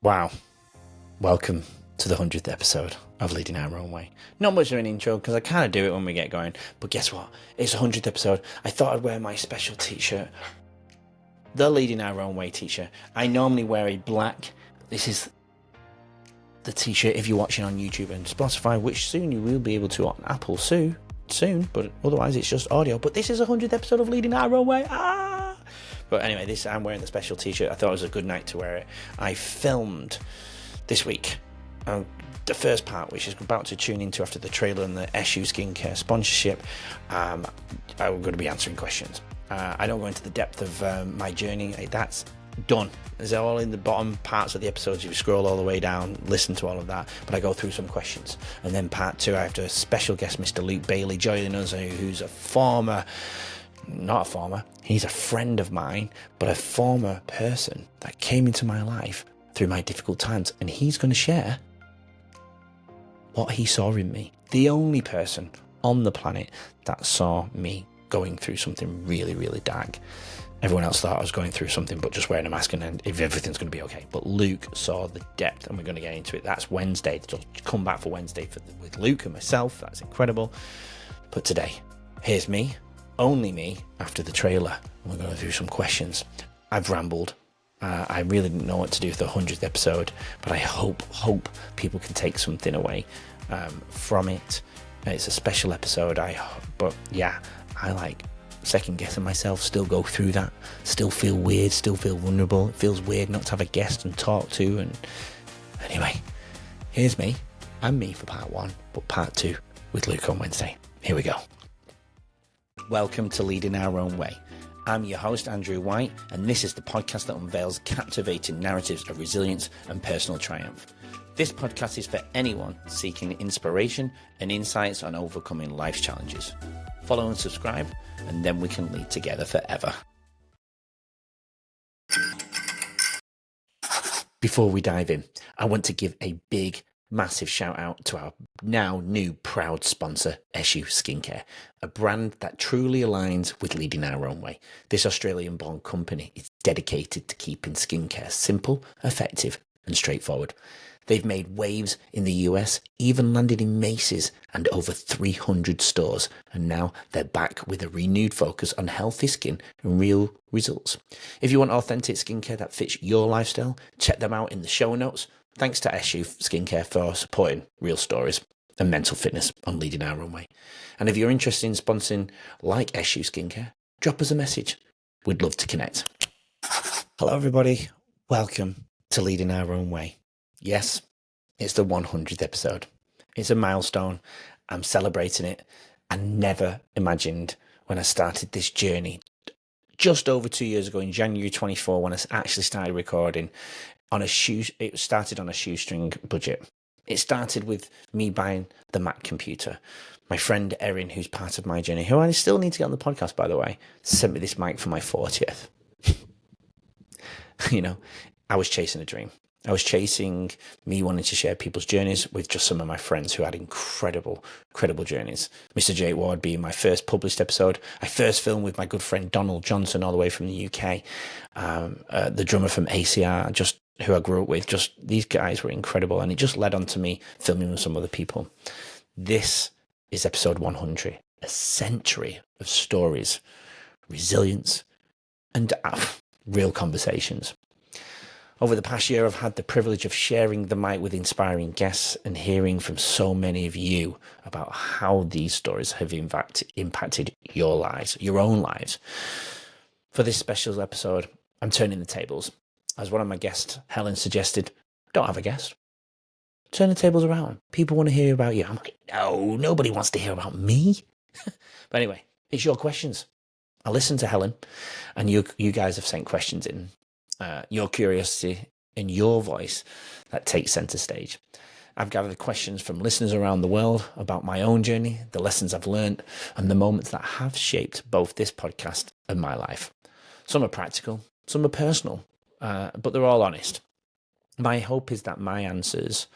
Wow. Welcome to the 100th episode of Leading Our Own Way. Not much of an intro because I kind of do it when we get going, but guess what? It's the 100th episode. I thought I'd wear my special t-shirt, the Leading Our Own Way t-shirt. I normally wear a black. This is the t-shirt if you're watching on YouTube and Spotify, which soon you will be able to on Apple soon, but otherwise it's just audio. But this is a 100th episode of Leading Our Own Way. But anyway, I'm wearing the special t-shirt. I thought it was a good night to wear it. I filmed this week the first part, which is about to tune into after the trailer and the SU Skincare sponsorship. I'm going to be answering questions. I don't go into the depth of my journey. That's done. It's all in the bottom parts of the episodes. You scroll all the way down, listen to all of that. But I go through some questions. And then part two, I have a special guest, Mr. Luke Bailey, joining us, who's he's a friend of mine, but a former person that came into my life through my difficult times. And he's going to share what he saw in me. The only person on the planet that saw me going through something really, really dark. Everyone else thought I was going through something but just wearing a mask and if everything's going to be okay. But Luke saw the depth, and we're going to get into it. That's Wednesday. So come back for Wednesday with Luke and myself. That's incredible. But today, here's me, only me, after the trailer. And we're going to do some questions. I've rambled. I really didn't know what to do for the 100th episode, but I hope people can take something away from it. It's a special episode. But yeah, I like second guessing myself, still go through that, still feel weird, still feel vulnerable. It feels weird not to have a guest and talk to. And anyway, here's me. I'm me for part one, but part two with Luke on Wednesday. Here we go. Welcome to Leading Our Own Way. I'm your host, Andrew White, and this is the podcast that unveils captivating narratives of resilience and personal triumph. This podcast is for anyone seeking inspiration and insights on overcoming life's challenges. Follow and subscribe, and then we can lead together forever. Before we dive in, I want to give a big, massive shout out to our now new proud sponsor, SU Skincare, a brand that truly aligns with Leading Our Own Way. This Australian-born company is dedicated to keeping skincare simple, effective, and straightforward. They've made waves in the US, even landed in Macy's and over 300 stores, and now they're back with a renewed focus on healthy skin and real results. If you want authentic skincare that fits your lifestyle, check them out in the show notes. Thanks to SU Skincare for supporting real stories and mental fitness on Leading Our Own Way. And if you're interested in sponsoring like SU Skincare, drop us a message. We'd love to connect. Hello, everybody. Welcome to Leading Our Own Way. Yes, it's the 100th episode. It's a milestone. I'm celebrating it. I never imagined when I started this journey just over 2 years ago in January 24, when I actually started recording, it started on a shoestring budget. It started with me buying the Mac computer. My friend Erin, who's part of my journey, who I still need to get on the podcast, by the way, sent me this mic for my 40th. I was chasing a dream. I was chasing me wanting to share people's journeys with just some of my friends who had incredible journeys. Mr. Jake Ward being my first published episode. I first filmed with my good friend Donald Johnson, all the way from the UK. The drummer from ACR, just who I grew up with. Just these guys were incredible, and it just led on to me filming with some other people. This is episode 100, a century of stories, resilience, and real conversations. Over the past year, I've had the privilege of sharing the mic with inspiring guests and hearing from so many of you about how these stories have impacted your lives, your own lives. For this special episode, I'm turning the tables. As one of my guests, Helen, suggested, don't have a guest. Turn the tables around. People want to hear about you. I'm like, no, nobody wants to hear about me. But anyway, it's your questions. I listened to Helen, and you guys have sent questions in. Your curiosity and your voice that takes center stage. I've gathered questions from listeners around the world about my own journey, the lessons I've learned, and the moments that have shaped both this podcast and my life. Some are practical, some are personal, but they're all honest. My hope is that my answers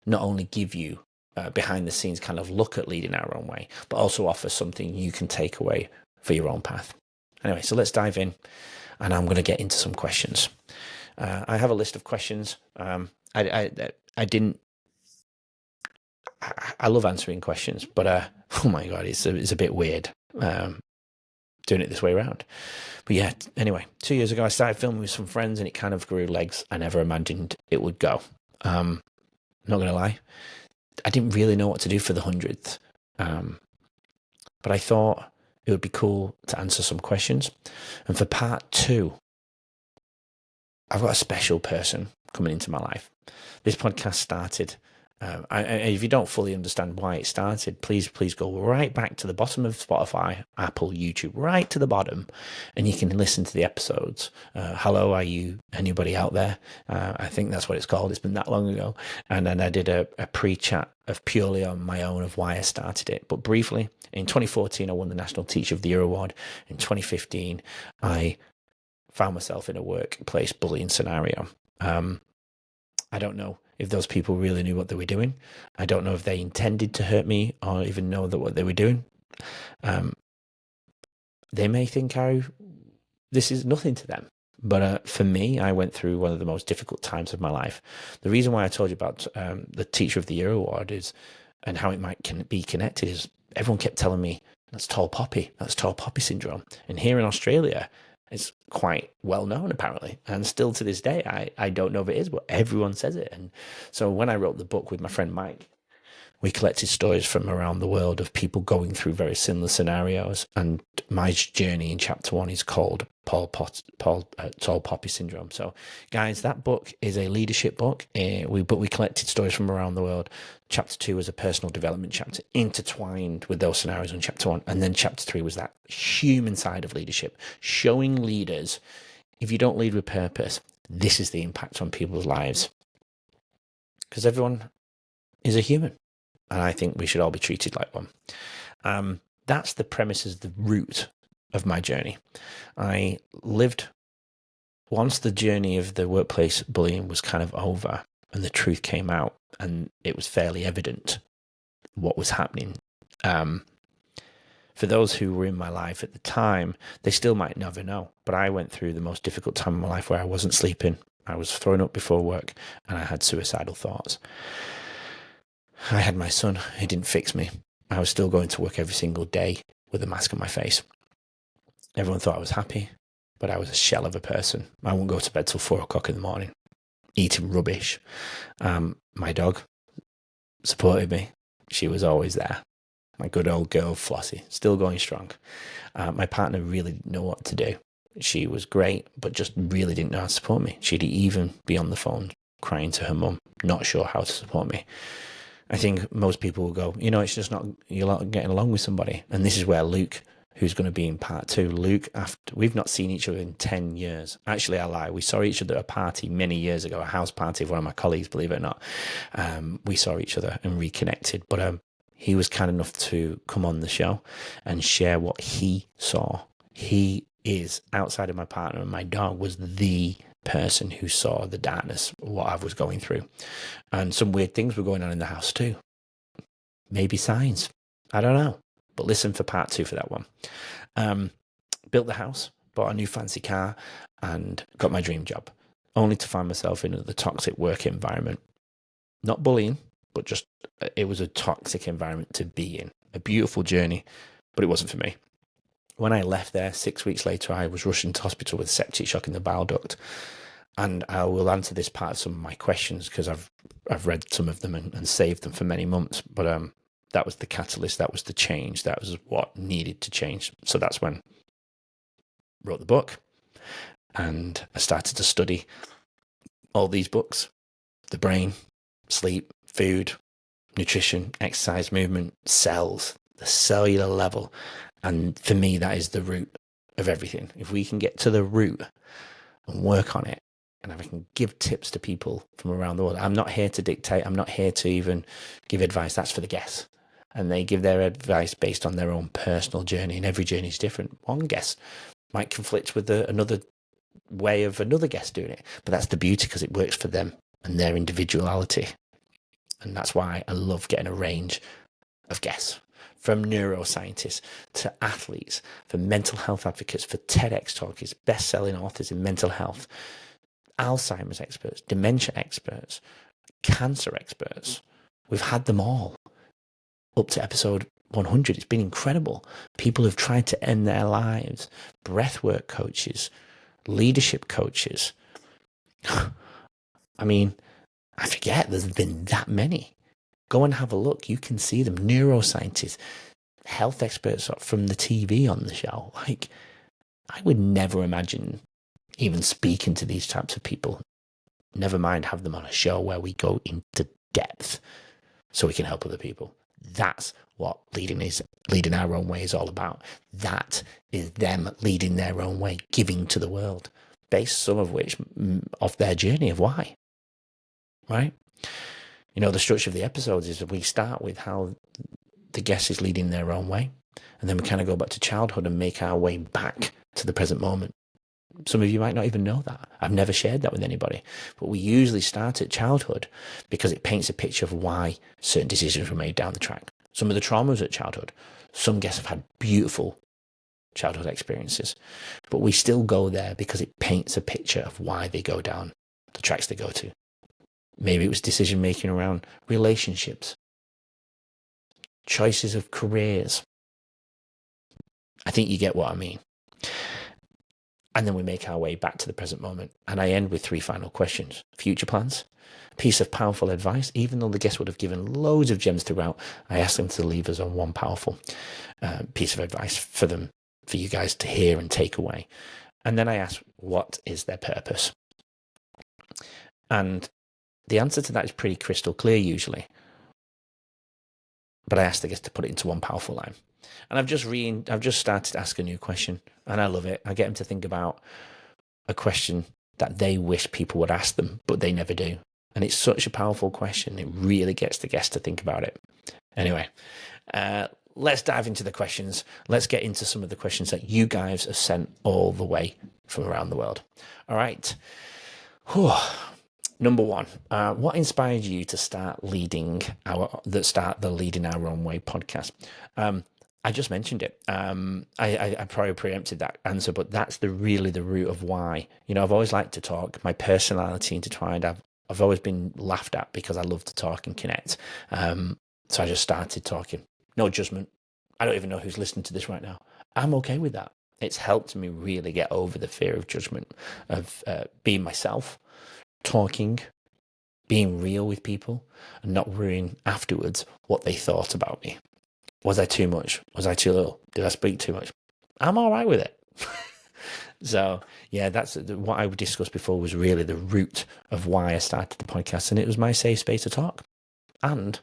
not only give you behind the scenes kind of look at Leading Our Own Way, but also offer something you can take away for your own path. Anyway, so let's dive in, and I'm going to get into some questions. I have a list of questions. I didn't. I love answering questions, but oh my god, it's a bit weird doing it this way around. But yeah, anyway, 2 years ago I started filming with some friends, and it kind of grew legs I never imagined it would go. Not gonna lie, I didn't really know what to do for the 100th, but I thought it would be cool to answer some questions. And for part 2, I've got a special person coming into my life. This podcast started. If you don't fully understand why it started, please go right back to the bottom of Spotify, Apple, YouTube, right to the bottom, and you can listen to the episodes. Hello, are you anybody out there? I think that's what it's called. It's been that long ago. And then I did a pre-chat of purely on my own of why I started it. But briefly, in 2014, I won the National Teacher of the Year award. In 2015, I found myself in a workplace bullying scenario. I don't know if those people really knew what they were doing. I don't know if they intended to hurt me or even know that what they were doing. They may think this is nothing to them. But for me, I went through one of the most difficult times of my life. The reason why I told you about the Teacher of the Year award and how it might be connected is everyone kept telling me, that's tall poppy syndrome. And here in Australia, it's quite well known, apparently. And still to this day, I don't know if it is, but everyone says it. And so when I wrote the book with my friend Mike, we collected stories from around the world of people going through very similar scenarios. And my journey in chapter 1 is called tall poppy syndrome. So, guys, that book is a leadership book. But we collected stories from around the world. Chapter 2 was a personal development chapter intertwined with those scenarios in chapter 1. And then chapter 3 was that human side of leadership, showing leaders, if you don't lead with purpose, this is the impact on people's lives. Because everyone is a human. And I think we should all be treated like one. That's the premise, is the root of my journey. I lived, once the journey of the workplace bullying was kind of over and the truth came out and it was fairly evident what was happening. For those who were in my life at the time, they still might never know. But I went through the most difficult time of my life where I wasn't sleeping. I was thrown up before work and I had suicidal thoughts. I had my son. He didn't fix me. I was still going to work every single day with a mask on my face. Everyone thought I was happy, but I was a shell of a person. I wouldn't go to bed till 4 o'clock in the morning, eating rubbish. My dog supported me. She was always there. My good old girl, Flossie, still going strong. My partner really didn't know what to do. She was great, but just really didn't know how to support me. She'd even be on the phone crying to her mum, not sure how to support me. I think most people will go, it's just not, you're not getting along with somebody. And this is where Luke, who's going to be in part 2, we've not seen each other in 10 years. Actually, I lie. We saw each other at a party many years ago, a house party of one of my colleagues, believe it or not. We saw each other and reconnected. But he was kind enough to come on the show and share what he saw. He is, outside of my partner and my dog, was the person who saw the darkness, what I was going through. And some weird things were going on in the house too. Maybe signs. I don't know. But listen for part 2 for that one. Built the house, bought a new fancy car, and got my dream job, only to find myself in the toxic work environment. Not bullying, but just it was a toxic environment to be in. A beautiful journey, but it wasn't for me. When I left there, 6 weeks later, I was rushed into hospital with septic shock in the bile duct. And I will answer this part of some of my questions because I've read some of them and saved them for many months. But that was the catalyst. That was the change. That was what needed to change. So that's when I wrote the book. And I started to study all these books: the brain, sleep, food, nutrition, exercise, movement, cells, the cellular level. And for me, that is the root of everything. If we can get to the root and work on it, and if I can give tips to people from around the world, I'm not here to dictate. I'm not here to even give advice. That's for the guests. And they give their advice based on their own personal journey. And every journey is different. One guest might conflict with another way of another guest doing it. But that's the beauty, because it works for them and their individuality. And that's why I love getting a range of guests, from neuroscientists to athletes, for mental health advocates, for TEDx talkers, best-selling authors in mental health. Alzheimer's experts, dementia experts, cancer experts. We've had them all up to episode 100. It's been incredible. People have tried to end their lives. Breathwork coaches, leadership coaches. I mean, I forget there's been that many. Go and have a look. You can see them. Neuroscientists, health experts from the TV on the show. Like, I would never imagine even speaking to these types of people. Never mind have them on a show where we go into depth so we can help other people. That's what leading our own way is all about. That is them leading their own way, giving to the world, based some of which of their journey of why. Right? You know, the structure of the episodes is that we start with how the guest is leading their own way, and then we kind of go back to childhood and make our way back to the present moment. Some of you might not even know that. I've never shared that with anybody. But we usually start at childhood because it paints a picture of why certain decisions were made down the track. Some of the traumas at childhood. Some guests have had beautiful childhood experiences. But we still go there because it paints a picture of why they go down the tracks they go to. Maybe it was decision making around relationships, choices of careers. I think you get what I mean. And then we make our way back to the present moment. And I end with 3 final questions. Future plans, piece of powerful advice. Even though the guest would have given loads of gems throughout, I asked them to leave us on one powerful piece of advice for you guys to hear and take away. And then I asked, what is their purpose? And the answer to that is pretty crystal clear usually. But I asked the guest to put it into one powerful line. And I've just started to ask a new question, and I love it. I get them to think about a question that they wish people would ask them, but they never do. And it's such a powerful question. It really gets the guest to think about it. Anyway, let's dive into the questions. Let's get into some of the questions that you guys have sent all the way from around the world. All right. Whew. Number 1, what inspired you to start the Leading Our Own Way podcast? I just mentioned it. I probably preempted that answer, but that's really the root of why. You know, I've always liked to talk. My personality intertwined. I've always been laughed at because I love to talk and connect. So I just started talking. No judgment. I don't even know who's listening to this right now. I'm okay with that. It's helped me really get over the fear of judgment, of being myself, talking, being real with people, and not worrying afterwards what they thought about me. Was I too much? Was I too little? Did I speak too much? I'm all right with it. So, yeah, that's what I discussed before was really the root of why I started the podcast. And it was my safe space to talk. And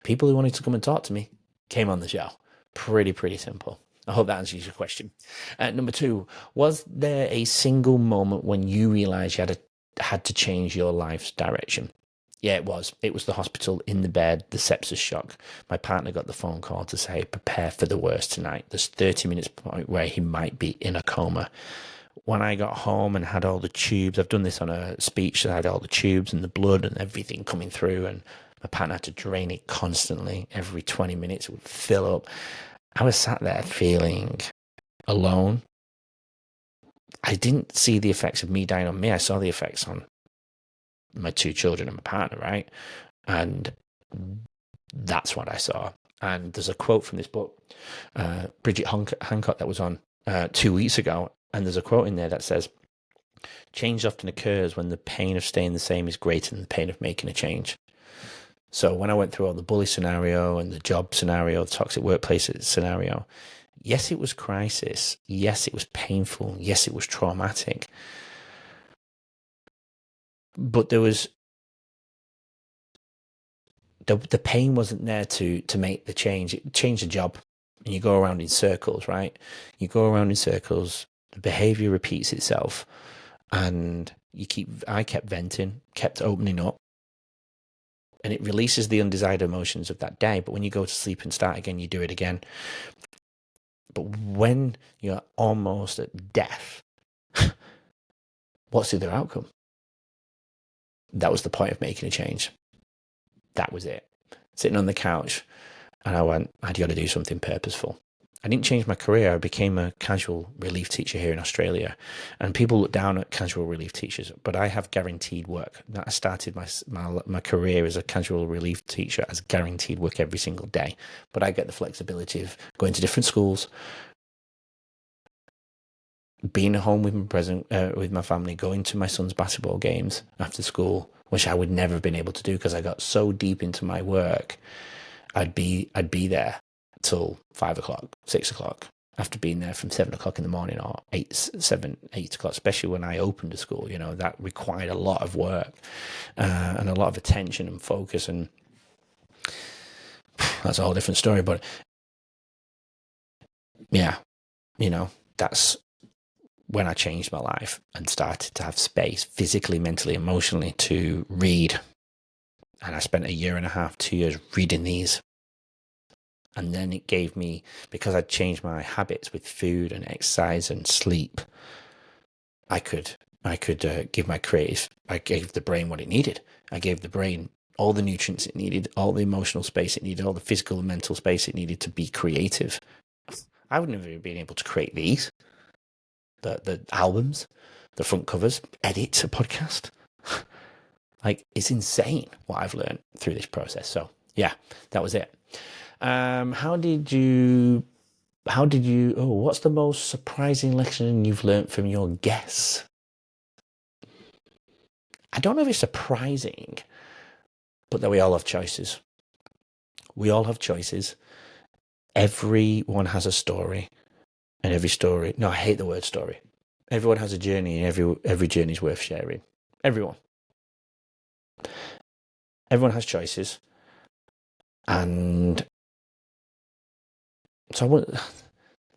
people who wanted to come and talk to me came on the show. Pretty simple. I hope that answers your question. Number 2, was there a single moment when you realized you had to change your life's direction? Yeah, it was. It was the hospital, in the bed, the sepsis shock. My partner got the phone call to say, prepare for the worst tonight. There's 30 minutes point where he might be in a coma. When I got home and had all the tubes, I've done this on a speech, I had all the tubes and the blood and everything coming through, and my partner had to drain it constantly. Every 20 minutes it would fill up. I was sat there feeling alone. I didn't see the effects of me dying on me. I saw the effects on my 2 children and my partner, right? And that's what I saw. And there's a quote from this book, Bridget Hancock, that was on 2 weeks ago. And there's a quote in there that says, change often occurs when the pain of staying the same is greater than the pain of making a change. So when I went through all the bully scenario and the job scenario, the toxic workplace scenario, yes, it was crisis. Yes, it was painful. Yes, it was traumatic. But there was the pain wasn't there to make the change. It changed the job, and you go around in circles, right? You go around in circles. The behavior repeats itself, and I kept venting, kept opening up, and it releases the undesired emotions of that day. But when you go to sleep and start again, you do it again. But when you're almost at death, what's the other outcome? That was the point of making a change. That was it. Sitting on the couch, and I went, I'd got to do something purposeful. I didn't change my career. I became a casual relief teacher here in Australia, and people look down at casual relief teachers, but I have guaranteed work. I started my career as a casual relief teacher as guaranteed work every single day, but I get the flexibility of going to different schools, being at home with my family, going to my son's basketball games after school, which I would never have been able to do because I got so deep into my work. I'd be there till 5 o'clock, 6 o'clock, after being there from 7 o'clock in the morning, or 8 o'clock, especially when I opened a school. That required a lot of work and a lot of attention and focus, and that's a whole different story. But yeah, that's when I changed my life and started to have space physically, mentally, emotionally to read. And I spent 1.5 years, 2 years reading these. And then it gave me, because I'd changed my habits with food and exercise and sleep, I could give I gave the brain what it needed. I gave the brain all the nutrients it needed, all the emotional space it needed, all the physical and mental space it needed to be creative. I would never have been able to create these. The albums, the front covers, edit a podcast. Like, it's insane what I've learned through this process. So yeah, that was it. What's the most surprising lesson you've learned from your guests? I don't know if it's surprising, but that we all have choices. We all have choices. Everyone has a story. And every story, no, I hate the word story. Everyone has a journey, and every journey is worth sharing. Everyone has choices. And so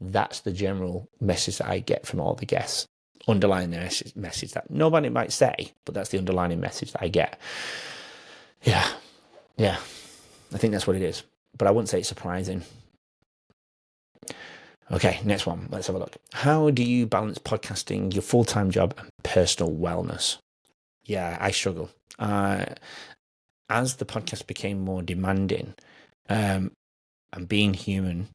that's the general message that I get from all the guests. Underlying their message that nobody might say, but that's the underlying message that I get. Yeah. I think that's what it is. But I wouldn't say it's surprising. Okay, next one. Let's have a look. How do you balance podcasting, your full-time job, and personal wellness? Yeah, I struggle. As the podcast became more demanding, and being human,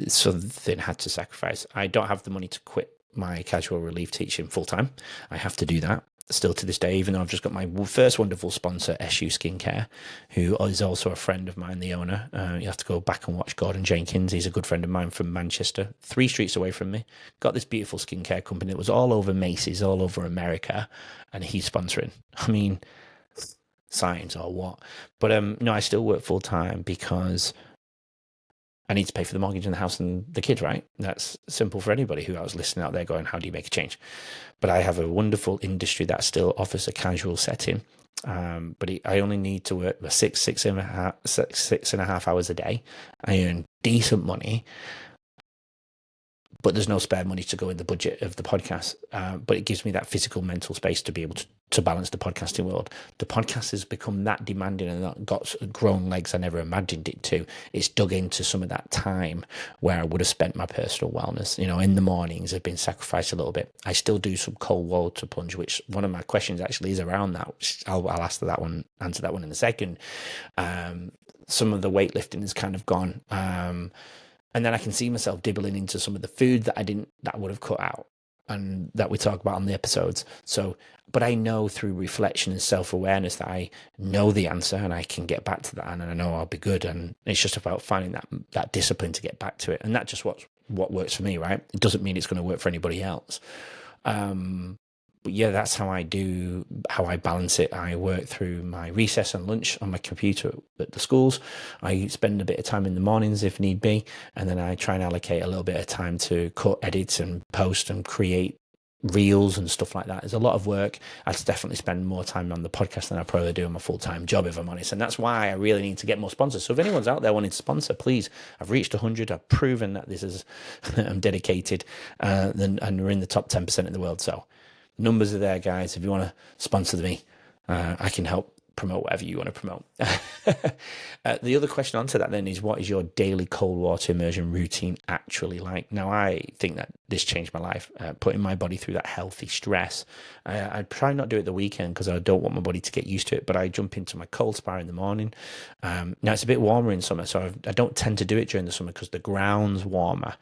something had to sacrifice. I don't have the money to quit my casual relief teaching full-time. I have to do that still to this day, even though I've just got my first wonderful sponsor, SU Skincare, who is also a friend of mine, the owner. You have to go back and watch Gordon Jenkins. He's a good friend of mine from Manchester, 3 streets away from me. Got this beautiful skincare company that was all over Macy's, all over America, and he's sponsoring. I mean, signs or what? But no, I still work full-time because I need to pay for the mortgage and the house and the kids, right? That's simple for anybody who I was listening out there going, how do you make a change? But I have a wonderful industry that still offers a casual setting. But I only need to work 6.5 hours a day. I earn decent money, but there's no spare money to go in the budget of the podcast. But it gives me that physical, mental space to be able to balance the podcasting world. The podcast has become that demanding and that got grown legs I never imagined it to. It's dug into some of that time where I would have spent my personal wellness. In the mornings have been sacrificed a little bit. I still do some cold water plunge, which one of my questions actually is around that. Which I'll answer that one in a second. Some of the weightlifting has kind of gone. And then I can see myself dibbling into some of the food that I would have cut out and that we talk about on the episodes. So, but I know through reflection and self-awareness that I know the answer and I can get back to that, and I know I'll be good. And it's just about finding that discipline to get back to it. And that's just what works for me, right? It doesn't mean it's going to work for anybody else. But yeah, that's how I balance it. I work through my recess and lunch on my computer at the schools. I spend a bit of time in the mornings if need be. And then I try and allocate a little bit of time to cut, edit and post and create reels and stuff like that. There's a lot of work. I'd definitely spend more time on the podcast than I probably do on my full-time job, if I'm honest. And that's why I really need to get more sponsors. So if anyone's out there wanting to sponsor, please, I've reached 100. I've proven that I'm dedicated and we're in the top 10% in the world. So numbers are there, guys. If you want to sponsor me, I can help promote whatever you want to promote. The other question onto that then is, what is your daily cold water immersion routine actually like? Now, I think that this changed my life, putting my body through that healthy stress. I try not to do it the weekend because I don't want my body to get used to it, but I jump into my cold spa in the morning. Now, it's a bit warmer in summer, so I don't tend to do it during the summer because the ground's warmer,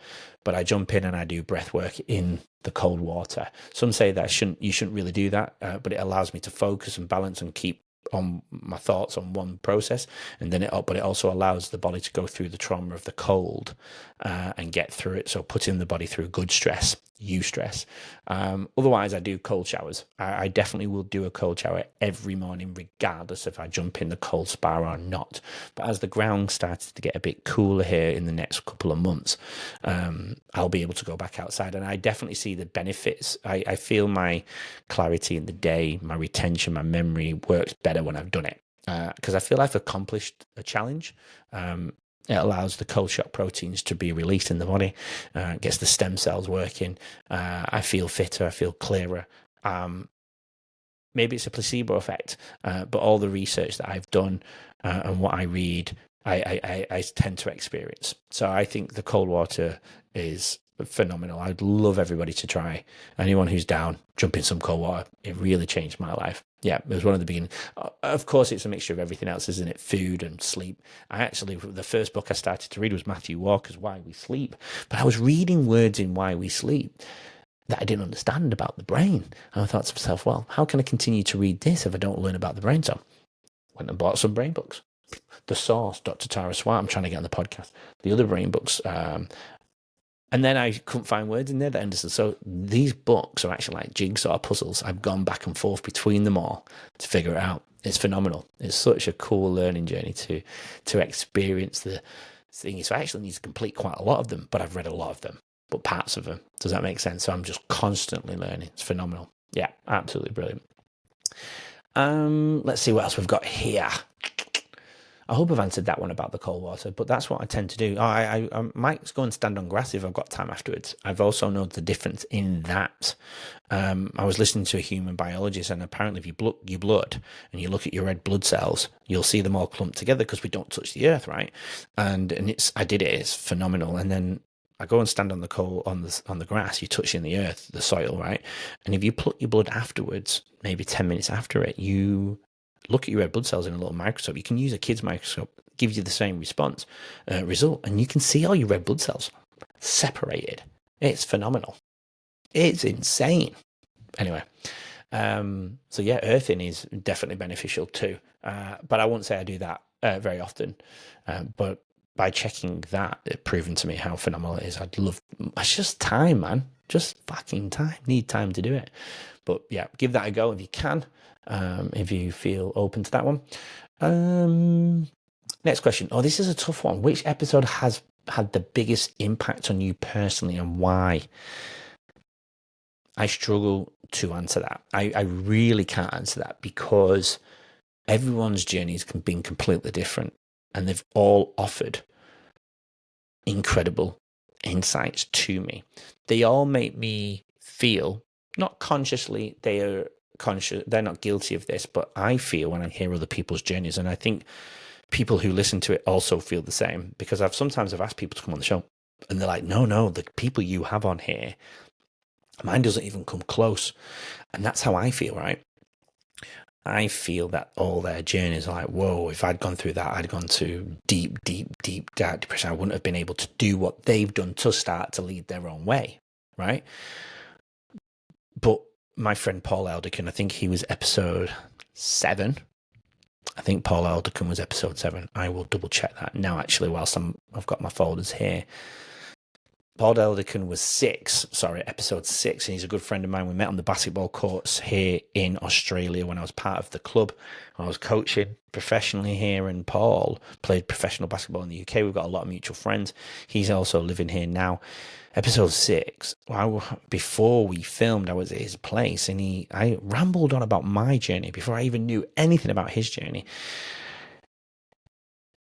but I jump in and I do breath work in the cold water. Some say that you shouldn't really do that, but it allows me to focus and balance and keep on my thoughts on one process, and then but it also allows the body to go through the trauma of the cold and get through it. So putting the body through good stress, eustress. Otherwise, I do cold showers. I definitely will do a cold shower every morning, regardless if I jump in the cold spa or not. But as the ground starts to get a bit cooler here in the next couple of months, I'll be able to go back outside, and I definitely see the benefits. I feel my clarity in the day, my retention, my memory works better when I've done it, because I feel I've accomplished a challenge. It allows the cold shock proteins to be released in the body, gets the stem cells working. I feel fitter, I feel clearer. Maybe it's a placebo effect, but all the research that I've done and what I read, I tend to experience. So I think the cold water is phenomenal. I'd love everybody to try. Anyone who's down, jump in some cold water. It really changed my life. Yeah, it was one of the beginning. Of course, it's a mixture of everything else, isn't it? Food and sleep. The first book I started to read was Matthew Walker's Why We Sleep. But I was reading words in Why We Sleep that I didn't understand about the brain. And I thought to myself, well, how can I continue to read this if I don't learn about the brain? So I went and bought some brain books. The Source, Dr. Tara Swart, I'm trying to get on the podcast. The other brain books, and then I couldn't find words in there that understood. So these books are actually like jigsaw puzzles. I've gone back and forth between them all to figure it out. It's phenomenal. It's such a cool learning journey to experience the thing. So I actually need to complete quite a lot of them, but I've read a lot of them, but parts of them. Does that make sense? So I'm just constantly learning. It's phenomenal. Yeah, absolutely brilliant. Let's see what else we've got here. I hope I've answered that one about the cold water, but that's what I tend to do. I might go and stand on grass if I've got time afterwards. I've also noticed the difference in that. I was listening to a human biologist, and apparently if you look your blood and you look at your red blood cells, you'll see them all clumped together because we don't touch the earth, right? And I did it. It's phenomenal. And then I go and stand on the grass. You're touching the earth, the soil, right? And if you pluck your blood afterwards, maybe 10 minutes after it, you look at your red blood cells in a little microscope. You can use a kid's microscope, it gives you the same result, and you can see all your red blood cells separated. It's phenomenal. It's insane. Anyway, so yeah, earthing is definitely beneficial too. But I won't say I do that very often. But by checking that, it's proven to me how phenomenal it is. It's just time, man. Just fucking time. Need time to do it. But yeah, give that a go if you can. If you feel open to that one. Next question. Oh, this is a tough one. Which episode has had the biggest impact on you personally, and why? I struggle to answer that. I really can't answer that because everyone's journeys have been completely different, and they've all offered incredible insights to me. They all make me feel, not consciously, they're not guilty of this, but I feel when I hear other people's journeys, and I think people who listen to it also feel the same, because I've asked people to come on the show and they're like, no, the people you have on here, mine doesn't even come close. And that's how I feel, right? I feel that all their journeys are like, whoa, if I'd gone through that, I'd gone to deep, dark depression. I wouldn't have been able to do what they've done to start to lead their own way, right? But my friend Paul Elderkin, I think he was episode 7. I think Paul Elderkin was episode 7. I will double check that now, actually, whilst I've got my folders here. Paul Elderkin was episode 6, and he's a good friend of mine. We met on the basketball courts here in Australia when I was part of the club. I was coaching professionally here, and Paul played professional basketball in the UK. We've got a lot of mutual friends. He's also living here now. Episode 6, before we filmed, I was at his place, and I rambled on about my journey before I even knew anything about his journey.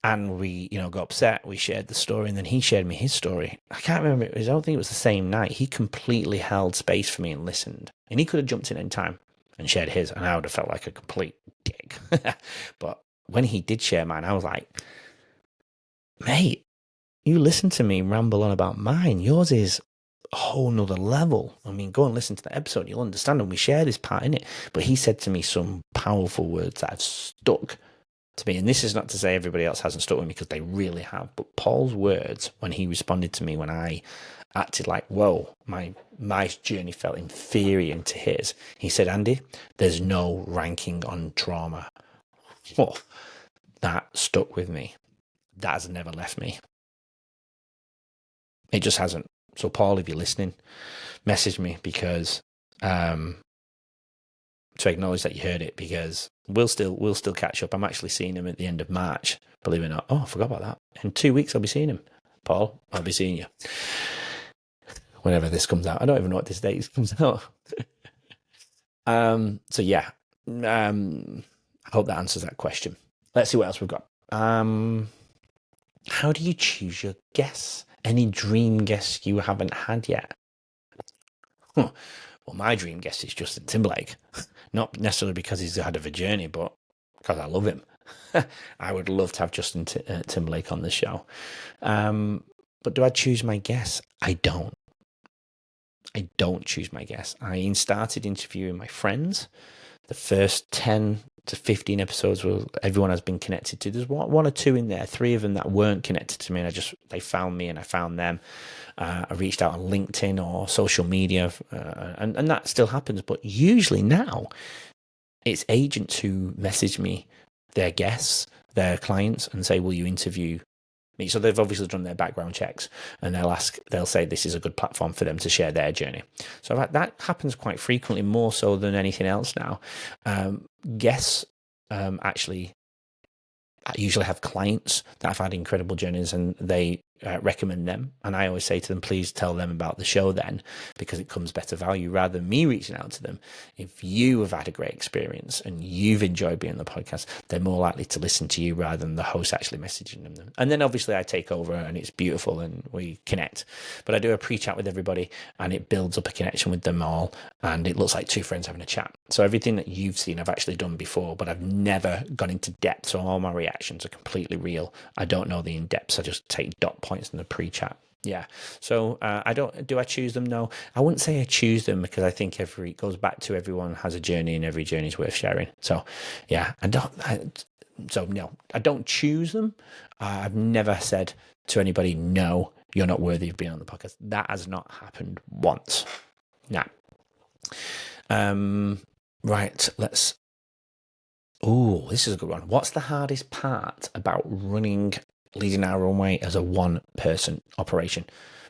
And we, got upset. We shared the story, and then he shared me his story. I can't remember. I don't think it was the same night. He completely held space for me and listened. And he could have jumped in any time and shared his, and I would have felt like a complete dick. think. But when he did share mine, I was like, mate, you listen to me ramble on about mine. Yours is a whole nother level. I mean, go and listen to the episode. You'll understand. And we share this part in it. But he said to me some powerful words that have stuck to me. And this is not to say everybody else hasn't stuck with me, because they really have. But Paul's words, when he responded to me, when I acted like, whoa, my journey felt inferior to his. He said, Andy, there's no ranking on trauma. Oh, that stuck with me. That has never left me. It just hasn't. So Paul, if you're listening, message me, because to acknowledge that you heard it, because we'll still catch up. I'm actually seeing him at the end of March, believe it or not. Oh, I forgot about that. In 2 weeks I'll be seeing him. Paul, I'll be seeing you. Whenever this comes out. I don't even know what this date comes out. So yeah. I hope that answers that question. Let's see what else we've got. How do you choose your guests? Any dream guests you haven't had yet? Well, my dream guest is Justin Timberlake. Not necessarily because he's had a journey, but because I love him. I would love to have Justin Timberlake on the show. But do I choose my guests? I don't choose my guests. I started interviewing my friends. The first 10 to 15 episodes where everyone has been connected to. There's one or two in there, 3 of them that weren't connected to me, and they found me and I found them. I reached out on LinkedIn or social media, and that still happens. But usually now, it's agents who message me their guests, their clients, and say, will you interview me? So they've obviously done their background checks, and they'll say this is a good platform for them to share their journey. So that happens quite frequently, more so than anything else now. Guests actually, I usually have clients that have had incredible journeys, and they recommend them. And I always say to them, please tell them about the show then, because it comes better value rather than me reaching out to them. If you have had a great experience and you've enjoyed being on the podcast, they're more likely to listen to you rather than the host actually messaging them. And then obviously I take over and it's beautiful and we connect. But I do a pre-chat with everybody, and it builds up a connection with them all, and it looks like 2 friends having a chat. So everything that you've seen I've actually done before, but I've never gone into depth. So all my reactions are completely real. I don't know the in-depths. I just take dot points in the pre-chat. Yeah. So do I choose them? No, I wouldn't say I choose them, because I think it goes back to everyone has a journey and every journey is worth sharing. So yeah, no, I don't choose them. I've never said to anybody, no, you're not worthy of being on the podcast. That has not happened once. Nah. Right. This is a good one. What's the hardest part about leading our own way as a one-person operation?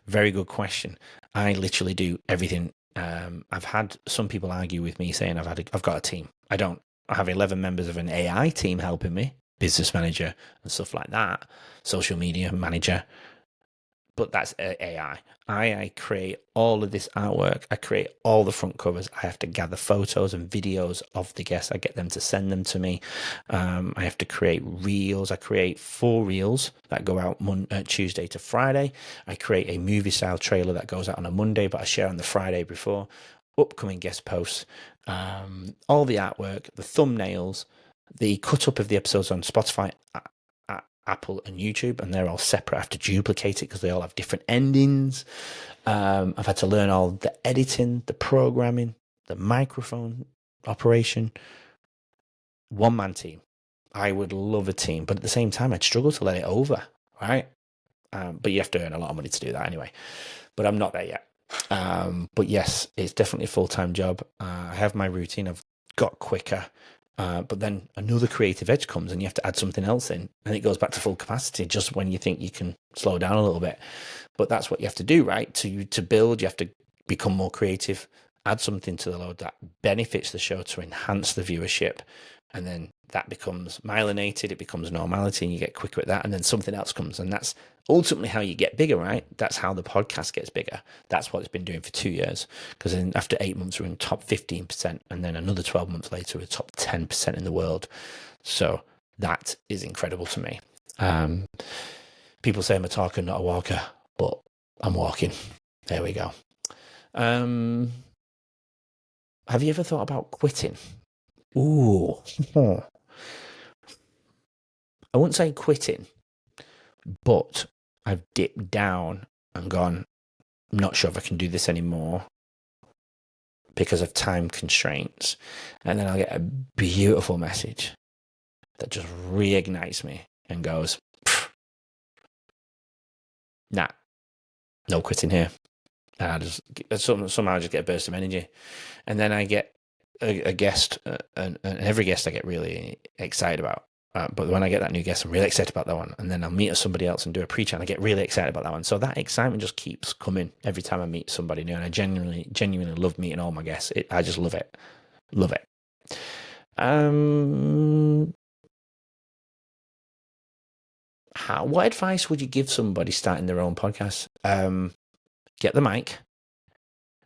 Very good question. I literally do everything. I've had some people argue with me saying I've got a team. I don't. I have 11 members of an AI team helping me, business manager and stuff like that, social media manager. But that's AI. I create all of this artwork. I create all the front covers. I have to gather photos and videos of the guests. I get them to send them to me. I have to create reels. I create 4 reels that go out Tuesday to Friday. I create a movie style trailer that goes out on a Monday, but I share on the Friday before. Upcoming guest posts, all the artwork, the thumbnails, the cut up of the episodes on Spotify, Apple and YouTube, and they're all separate. I have to duplicate it because they all have different endings. I've had to learn all the editing, the programming, the microphone operation. One-man team. I would love a team, but at the same time, I'd struggle to let it over, right? But you have to earn a lot of money to do that anyway. But I'm not there yet. But yes, it's definitely a full-time job. I have my routine. I've got quicker. But then another creative edge comes and you have to add something else in, and it goes back to full capacity just when you think you can slow down a little bit. But that's what you have to do, right? To build, you have to become more creative, add something to the load that benefits the show to enhance the viewership. And then that becomes myelinated, it becomes normality, and you get quicker at that. And then something else comes, and that's ultimately how you get bigger, right? That's how the podcast gets bigger. That's what it's been doing for 2 years. Because then after 8 months, we're in top 15%, and then another 12 months later, we're top 10% in the world. So that is incredible to me. People say I'm a talker, not a walker, but I'm walking. There we go. Have you ever thought about quitting? Ooh. I wouldn't say quitting, but I've dipped down and gone, I'm not sure if I can do this anymore because of time constraints. And then I'll get a beautiful message that just reignites me and goes, nah, no quitting here. And I just somehow I just get a burst of energy. And then I get a guest, and every guest I get really excited about. But when I get that new guest, I'm really excited about that one. And then I'll meet somebody else and do a pre-chat, and I get really excited about that one. So that excitement just keeps coming every time I meet somebody new. And I genuinely love meeting all my guests. I just love it. Love it. What advice would you give somebody starting their own podcast? Get the mic,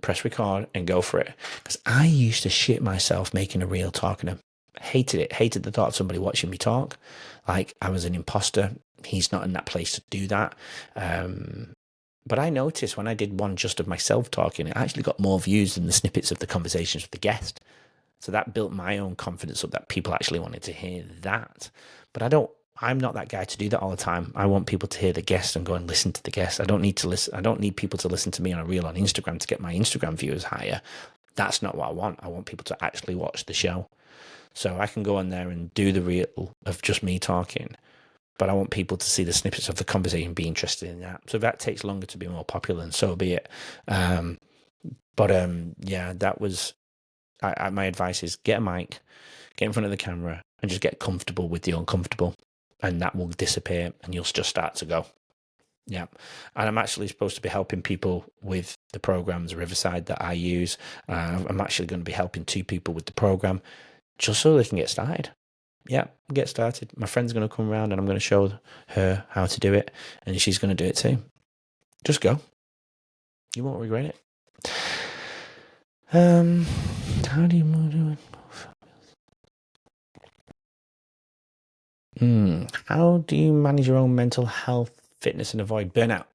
press record, and go for it. Because I used to shit myself making a reel talking to him. Hated it. Hated the thought of somebody watching me talk. Like I was an imposter. He's not in that place to do that. But I noticed when I did one just of myself talking, it actually got more views than the snippets of the conversations with the guest. So that built my own confidence up that people actually wanted to hear that. But I'm not that guy to do that all the time. I want people to hear the guest and go and listen to the guest. I don't need people to listen to me on a reel on Instagram to get my Instagram viewers higher. That's not what I want. I want people to actually watch the show. So I can go on there and do the reel of just me talking, but I want people to see the snippets of the conversation, be interested in that. So if that takes longer to be more popular, and so be it. Yeah, that was my advice is get a mic, get in front of the camera, and just get comfortable with the uncomfortable, and that will disappear, and you'll just start to go. Yeah. And I'm actually supposed to be helping people with the programs Riverside that I use. I'm actually going to be helping 2 people with the program just so they can get started. Yeah, get started. My friend's going to come around and I'm going to show her how to do it, and she's going to do it too. Just go. You won't regret it. How do you do it? How do you manage your own mental health, fitness, and avoid burnout?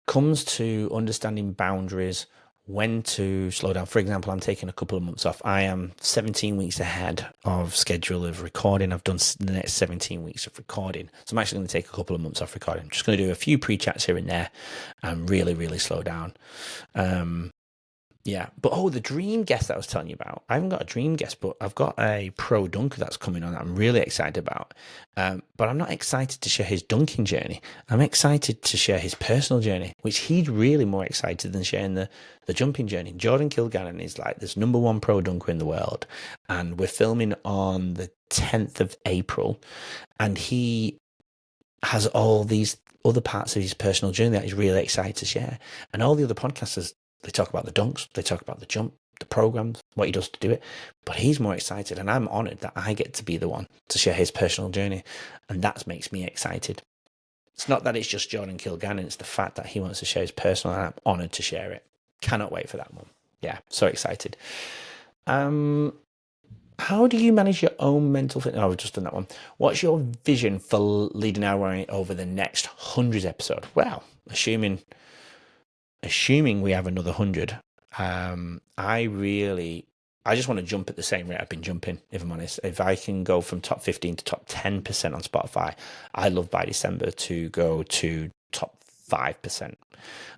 Comes to understanding boundaries, when to slow down. For example, I'm taking a couple of months off. I am 17 weeks ahead of schedule of recording. I've done the next 17 weeks of recording. So I'm actually going to take a couple of months off recording. I'm just going to do a few pre-chats here and there and really, really slow down. Yeah, but the dream guest that I was telling you about, I haven't got a dream guest, but I've got a pro dunker that's coming on that I'm really excited about. But I'm not excited to share his dunking journey. I'm excited to share his personal journey, which he's really more excited than sharing the jumping journey. Jordan Kilgannon is like this #1 pro dunker in the world, and we're filming on the 10th of April, and he has all these other parts of his personal journey that he's really excited to share. And all the other podcasters, they talk about the dunks, they talk about the jump, the programs, what he does to do it. But he's more excited, and I'm honoured that I get to be the one to share his personal journey. And that makes me excited. It's not that it's just Jordan Kilgannon, it's the fact that he wants to share his personal, and I'm honoured to share it. Cannot wait for that one. Yeah, so excited. How do you manage your own mental fitness? Oh, I've just done that one. What's your vision for leading our way over the next 100 episode? Well, assuming we have another 100, I just want to jump at the same rate I've been jumping, if I'm honest. If I can go from top 15 to top 10% on Spotify, I'd love by December to go to top 5%.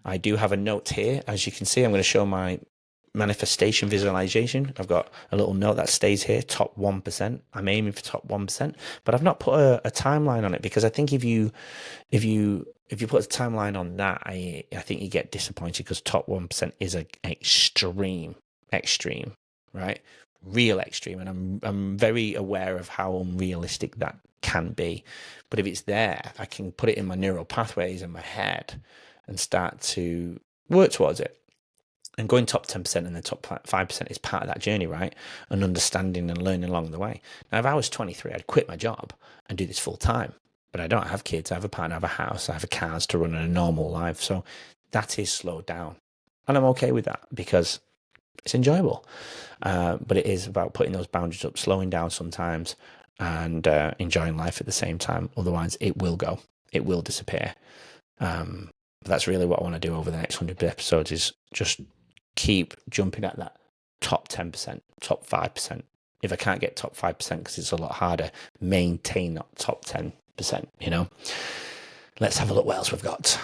I do have a note here. As you can see, I'm going to show my manifestation visualization. I've got a little note that stays here, top 1%. I'm aiming for top 1%, but I've not put a timeline on it, because I think if you put a timeline on that, I think you get disappointed, because top 1% is an extreme, right? Real extreme. And I'm very aware of how unrealistic that can be. But if it's there, I can put it in my neural pathways in my head and start to work towards it. And going top 10% and then top 5% is part of that journey, right? And understanding and learning along the way. Now, if I was 23, I'd quit my job and do this full time. But I don't have kids, I have a partner, I have a house, I have cars to run a normal life. So that is slowed down. And I'm okay with that, because it's enjoyable. But it is about putting those boundaries up, slowing down sometimes, and enjoying life at the same time. Otherwise, it will go. It will disappear. That's really what I want to do over the next 100 episodes, is just keep jumping at that top 10%, top 5%, If I can't get top 5%, because it's a lot harder, maintain that top 10%, you know? Let's have a look what else we've got.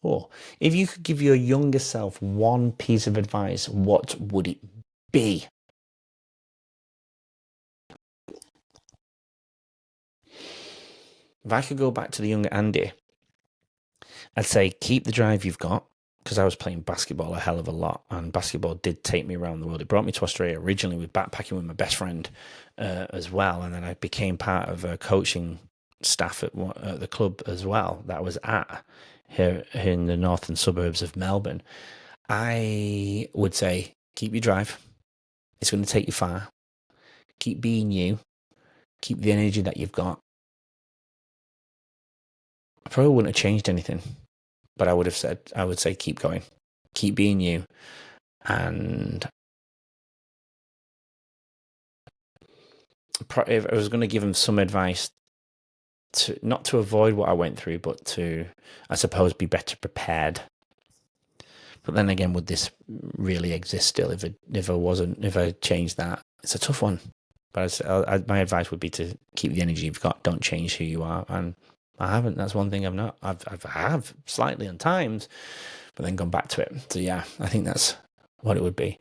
Oh, if you could give your younger self one piece of advice, what would it be? If I could go back to the younger Andy, I'd say keep the drive you've got, because I was playing basketball a hell of a lot, and basketball did take me around the world. It brought me to Australia originally with backpacking with my best friend as well, and then I became part of a coaching staff at the club as well that I was at here in the northern suburbs of Melbourne. I would say keep your drive. It's going to take you far. Keep being you. Keep the energy that you've got. I probably wouldn't have changed anything, but I would say keep going. Keep being you. And if I was going to give him some advice, not to avoid what I went through, but to, I suppose, be better prepared. But then again, would this really exist still if I changed that? It's a tough one. But my advice would be to keep the energy you've got. Don't change who you are. And I haven't. That's one thing I've not. I have slightly on times, but then gone back to it. So yeah, I think that's what it would be.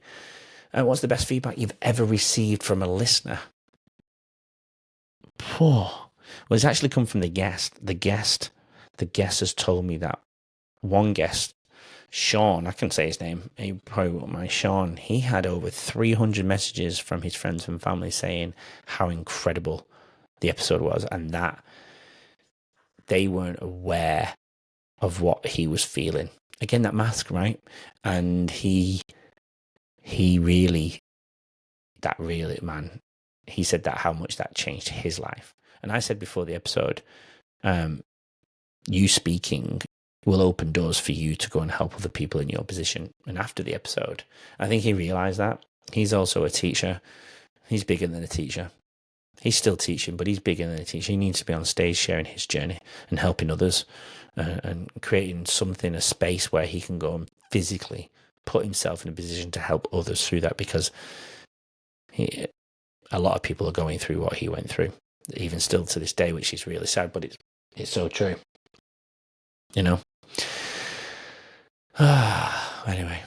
And what's the best feedback you've ever received from a listener? Well, it's actually come from the guest. The guest has told me that one guest, Sean, I can say his name, he probably won't mind, Sean, he had over 300 messages from his friends and family saying how incredible the episode was, and that they weren't aware of what he was feeling. Again, that mask, right? And he really, man, he said that how much that changed his life. And I said before the episode, you speaking will open doors for you to go and help other people in your position. And after the episode, I think he realized that. He's also a teacher. He's bigger than a teacher. He's still teaching, but he's bigger than a teacher. He needs to be on stage sharing his journey and helping others and creating something, a space where he can go and physically put himself in a position to help others through that, because a lot of people are going through what he went through, even still to this day, which is really sad, but it's so true. You know? Anyway.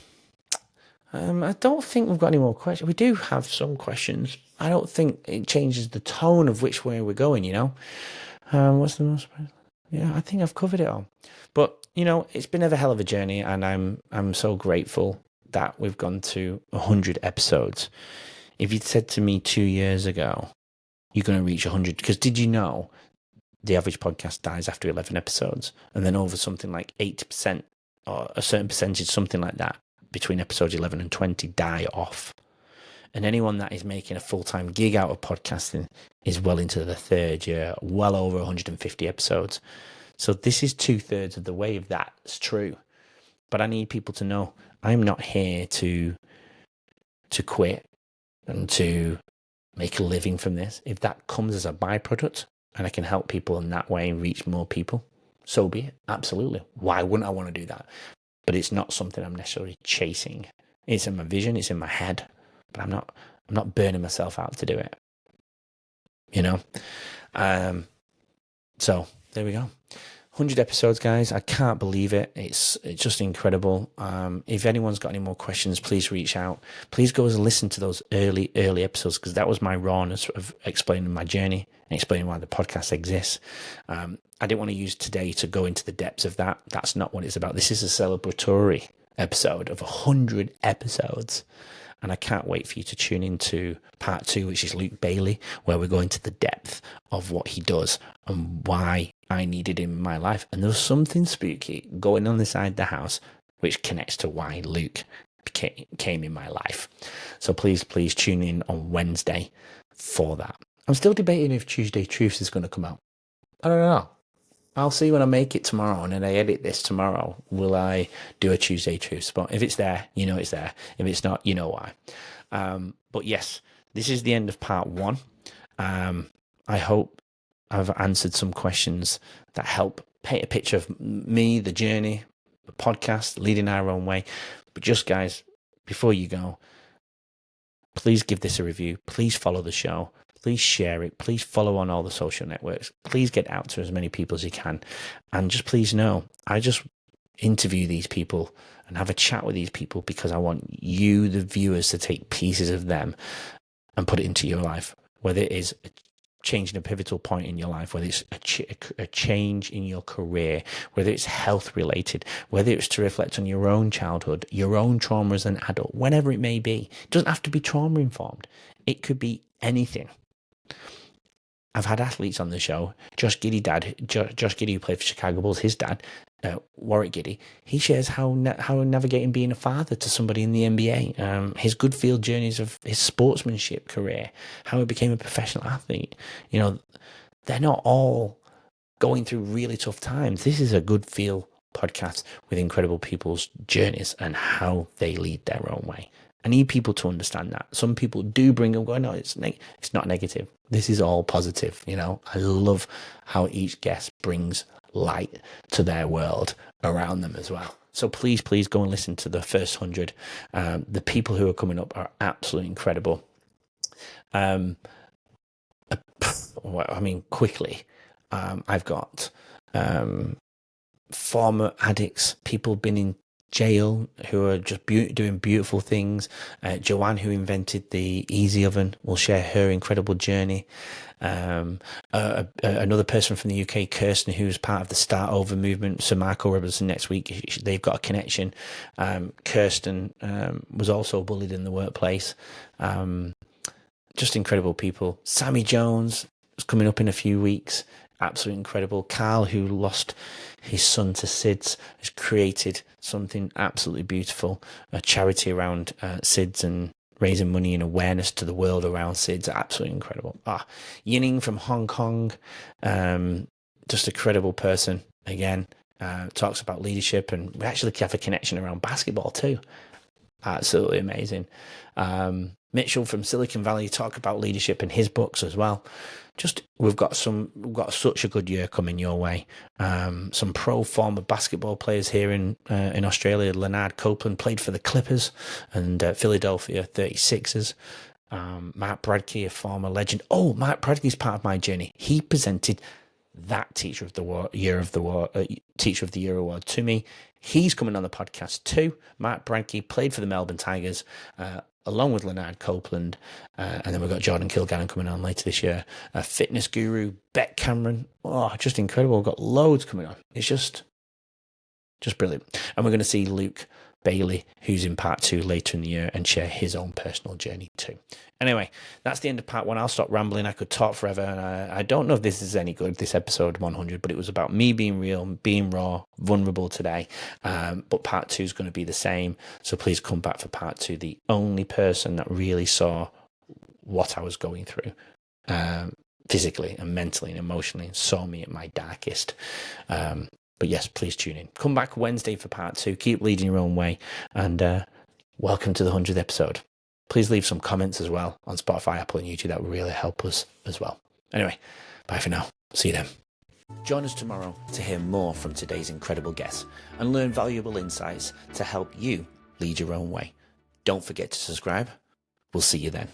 I don't think we've got any more questions. We do have some questions. I don't think it changes the tone of which way we're going, you know? What's the most... Yeah, I think I've covered it all. But, you know, it's been a hell of a journey, and I'm so grateful that we've gone to 100 episodes. If you'd said to me 2 years ago, you're going to reach 100, because did you know the average podcast dies after 11 episodes, and then over something like 80% or a certain percentage, something like that, between episodes 11 and 20 die off. And anyone that is making a full-time gig out of podcasting is well into the third year, well over 150 episodes. So this is 2/3 of the way if that's true. But I need people to know I'm not here to quit and to make a living from this. If that comes as a byproduct and I can help people in that way and reach more people, so be it. Absolutely. Why wouldn't I want to do that? But it's not something I'm necessarily chasing. It's in my vision, it's in my head, but I'm not burning myself out to do it. You know? So there we go. 100 episodes, guys. I can't believe it. It's just incredible. If anyone's got any more questions, please reach out. Please go and listen to those early episodes, because that was my rawness of explaining my journey and explaining why the podcast exists. I didn't want to use today to go into the depths of that. That's not what it's about. This is a celebratory episode of 100 episodes. And I can't wait for you to tune into part 2, which is Luke Bailey, where we're going to the depth of what he does and why I needed him in my life. And there's something spooky going on inside the house, which connects to why Luke came in my life. So please tune in on Wednesday for that. I'm still debating if Tuesday Truths is going to come out. I don't know. I'll see when I make it tomorrow, and then I edit this tomorrow. Will I do a Tuesday Truths? But if it's there, you know it's there. If it's not, you know why. But yes, this is the end of part 1. I hope I've answered some questions that help paint a picture of me, the journey, the podcast, Leading Our Own Way. But just, guys, before you go, please give this a review. Please follow the show. Please share it. Please follow on all the social networks. Please get out to as many people as you can. And just please know, I just interview these people and have a chat with these people because I want you, the viewers, to take pieces of them and put it into your life, whether it is changing a pivotal point in your life, whether it's a change in your career, whether it's health related, whether it's to reflect on your own childhood, your own trauma as an adult, whatever it may be. It doesn't have to be trauma informed. It could be anything. I've had athletes on the show. Josh Giddey, who played for Chicago Bulls, his dad, Warwick Giddey, he shares how navigating being a father to somebody in the NBA, his good field journeys of his sportsmanship career, how he became a professional athlete. You know, they're not all going through really tough times. This is a good feel podcast with incredible people's journeys and how they lead their own way. I need people to understand that. Some people do bring up, no, it's not negative. This is all positive. You know, I love how each guest brings light to their world around them as well. So please go and listen to the first 100. The people who are coming up are absolutely incredible. Quickly, I've got former addicts, people been in jail who are just doing beautiful things. Joanne, who invented the easy oven, will share her incredible journey. Another person from the UK, Kirsten, who's part of the Start Over movement, Sir Marco Robertson next week, they've got a connection. Kirsten was also bullied in the workplace. Just incredible people. Sammy Jones is coming up in a few weeks. Absolutely incredible. Carl, who lost his son to SIDS, has created something absolutely beautiful, a charity around SIDS and raising money and awareness to the world around SIDS. Absolutely incredible. Yining from Hong Kong, just a credible person. Again, talks about leadership, and we actually have a connection around basketball too. Absolutely amazing. Mitchell from Silicon Valley talk about leadership in his books as well. We've got such a good year coming your way. Some pro former basketball players here in Australia. Leonard Copeland played for the Clippers and Philadelphia 36ers. Matt Bradkey, a former legend. Matt Bradkey's part of my journey. He presented that Teacher of the Year award to me. He's coming on the podcast too. Matt Bradkey played for the Melbourne Tigers, along with Leonard Copeland, and then we've got Jordan Kilgannon coming on later this year. Fitness guru Beck Cameron. Just incredible. We've got loads coming on. It's just brilliant. And we're going to see Luke Bailey, who's in part 2 later in the year, and share his own personal journey too. Anyway, that's the end of part 1. I'll stop rambling. I could talk forever, and I don't know if this is any good, this episode 100, but it was about me being real, being raw, vulnerable today. But part 2 is going to be the same, so please come back for part 2. The only person that really saw what I was going through, physically and mentally and emotionally, and saw me at my darkest. But yes, please tune in. Come back Wednesday for part 2. Keep leading your own way. And welcome to the 100th episode. Please leave some comments as well on Spotify, Apple, and YouTube. That would really help us as well. Anyway, bye for now. See you then. Join us tomorrow to hear more from today's incredible guests and learn valuable insights to help you lead your own way. Don't forget to subscribe. We'll see you then.